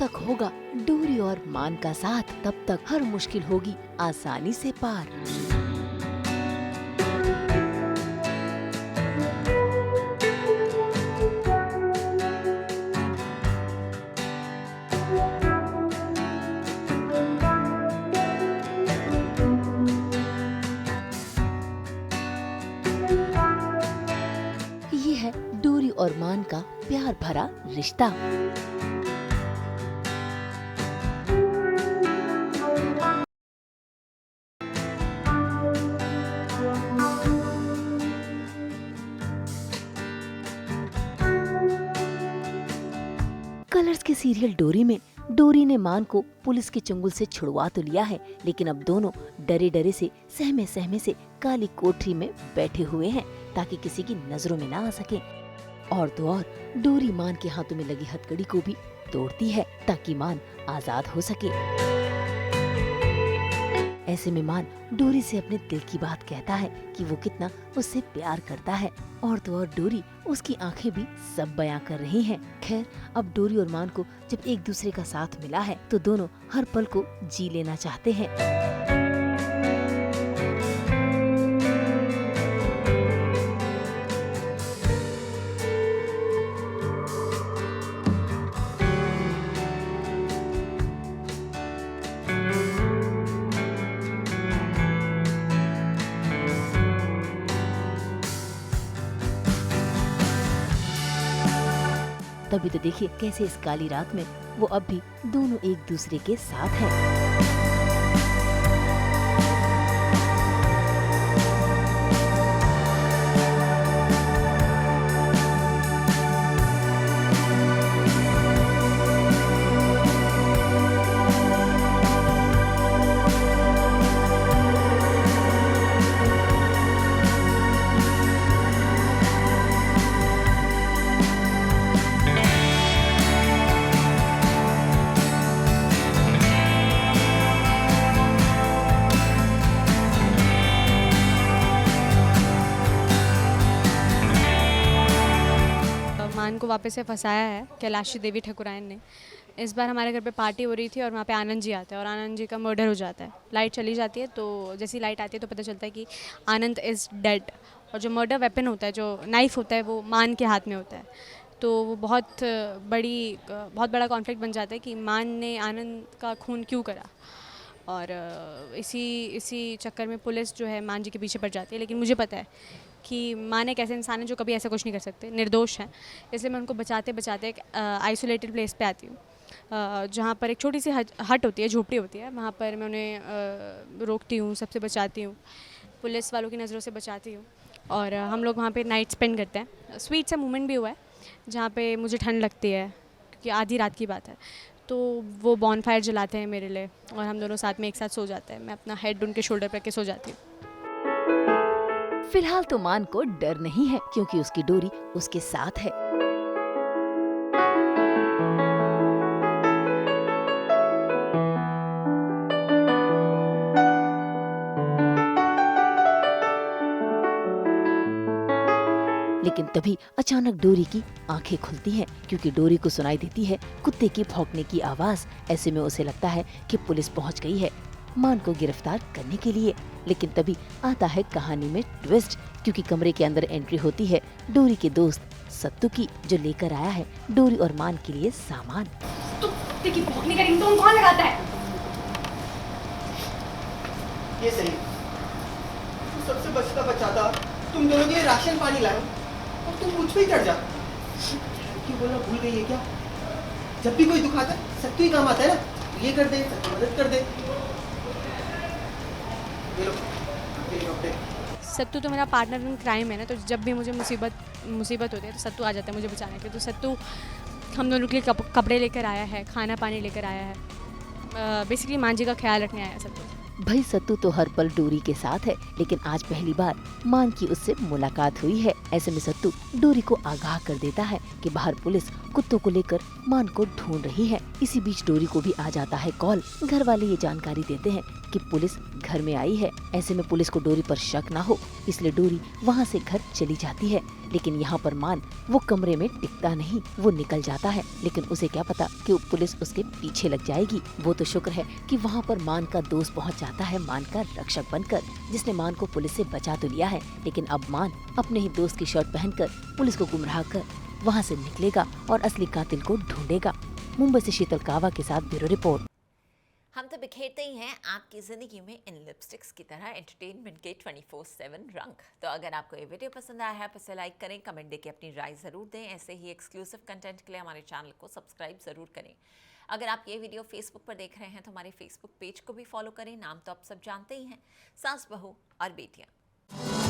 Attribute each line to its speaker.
Speaker 1: तक होगा डोरी और मान का साथ, तब तक हर मुश्किल होगी आसानी से पार। ये है डोरी और मान का प्यार भरा रिश्ता। कलर्स के सीरियल डोरी में डोरी ने मान को पुलिस के चंगुल से छुड़वा तो लिया है, लेकिन अब दोनों डरे डरे से सहमे सहमे से काली कोठरी में बैठे हुए हैं ताकि किसी की नजरों में ना आ सके। और तो और डोरी मान के हाथों में लगी हथकड़ी को भी तोड़ती है ताकि मान आजाद हो सके। ऐसे में मान डोरी से अपने दिल की बात कहता है कि वो कितना उससे प्यार करता है। और तो और डोरी उसकी आंखें भी सब बयां कर रही हैं। खैर, अब डोरी और मान को जब एक दूसरे का साथ मिला है तो दोनों हर पल को जी लेना चाहते हैं। तभी तो देखिए कैसे इस काली रात में वो अब भी दोनों एक दूसरे के साथ हैं।
Speaker 2: मान को वापस से फंसाया है कैलाशी देवी ठकुराइन ने। इस बार हमारे घर पे पार्टी हो रही थी और वहाँ पे आनंद जी आते हैं और आनंद जी का मर्डर हो जाता है। लाइट चली जाती है तो जैसी लाइट आती है तो पता चलता है कि आनंद इज़ डेड और जो मर्डर वेपन होता है, जो नाइफ़ होता है, वो मान के हाथ में होता है। तो वो बहुत बड़ा कॉन्फ्लिक्ट बन जाता है कि मान ने आनंद का खून क्यों करा। और इसी चक्कर में पुलिस जो है मान जी के पीछे पड़ जाती है। लेकिन मुझे पता है कि मान एक ऐसे इंसान है जो कभी ऐसा कुछ नहीं कर सकते, निर्दोष हैं। इसलिए मैं उनको बचाते बचाते एक आइसोलेटेड प्लेस पे आती हूँ, जहाँ पर एक छोटी सी हट होती है, झोपड़ी होती है। वहाँ पर मैं उन्हें रोकती हूँ, सबसे बचाती हूँ, पुलिस वालों की नज़रों से बचाती हूँ और हम लोग वहाँ पे नाइट स्पेंड करते हैं। स्वीट सा मोमेंट भी हुआ है जहाँ पे मुझे ठंड लगती है क्योंकि आधी रात की बात है। तो वो बॉनफायर जलाते हैं मेरे लिए और हम दोनों साथ में एक साथ सो जाते हैं। मैं अपना हेड उनके शोल्डर पर रख के सो जाती हूँ।
Speaker 1: फिलहाल तो मान को डर नहीं है क्योंकि उसकी डोरी उसके साथ है। लेकिन तभी अचानक डोरी की आंखें खुलती हैं क्योंकि डोरी को सुनाई देती है कुत्ते की भौंकने की आवाज। ऐसे में उसे लगता है कि पुलिस पहुंच गई है मान को गिरफ्तार करने के लिए। लेकिन तभी आता है कहानी में ट्विस्ट क्योंकि कमरे के अंदर एंट्री होती है डोरी के दोस्त सत्तू की, जो लेकर आया है डोरी और मान के लिए सामान।
Speaker 2: तो कुत्ते की भौंकने का रिंगटोन कौन लगाता है?
Speaker 3: ये सही, सबसे बचता बचाता तुम दोनों के लिए राशन पानी लाया और तुम मुझ पे ही चढ़ जा। क्यों बोलना भूल गई है क्या? जब भी कोई दुख आता है सत्तू ही काम आता है ना, ये कर दे, सत्तू मदद कर दे। ये लो, ये कपड़े।
Speaker 2: सत्तू तो मेरा पार्टनर इन क्राइम है ना, तो जब भी मुझे मुसीबत होती है तो सत्तू आ जाता है मुझे बचाने के लिए। तो सत्तू हम दोनों के लिए कपड़े लेकर आया है, खाना पानी लेकर आया है। बेसिकली मान जी का ख्याल रखने आया है सत्तू।
Speaker 1: भाई सत्तू तो हर पल डोरी के साथ है, लेकिन आज पहली बार मान की उससे मुलाकात हुई है। ऐसे में सत्तू डोरी को आगाह कर देता है कि बाहर पुलिस कुत्तों को लेकर मान को ढूंढ रही है। इसी बीच डोरी को भी आ जाता है कॉल। घर वाले ये जानकारी देते हैं कि पुलिस घर में आई है। ऐसे में पुलिस को डोरी पर शक ना हो, इसलिए डोरी वहाँ से घर चली जाती है। लेकिन यहाँ पर मान वो कमरे में टिकता नहीं, वो निकल जाता है। लेकिन उसे क्या पता कि पुलिस उसके पीछे लग जाएगी। वो तो शुक्र है कि वहाँ पर मान का दोस्त पहुँच जाता है, मान का रक्षक बनकर, जिसने मान को पुलिस से बचा तो लिया है। लेकिन अब मान अपने ही दोस्त की शर्ट पहनकर पुलिस को गुमराह कर वहाँ से निकलेगा और असली कातिल को ढूंढेगा। मुंबई से शीतल कावा के साथ ब्यूरो रिपोर्ट।
Speaker 4: हम तो बिखेरते ही हैं आपकी ज़िंदगी में इन लिपस्टिक्स की तरह एंटरटेनमेंट के 24/7 रंग। तो अगर आपको ये वीडियो पसंद आया है तो इसे लाइक करें, कमेंट देके अपनी राय ज़रूर दें। ऐसे ही एक्सक्लूसिव कंटेंट के लिए हमारे चैनल को सब्सक्राइब ज़रूर करें। अगर आप ये वीडियो फेसबुक पर देख रहे हैं तो हमारे फेसबुक पेज को भी फॉलो करें। नाम तो आप सब जानते ही हैं, सास बहू और बेटियाँ।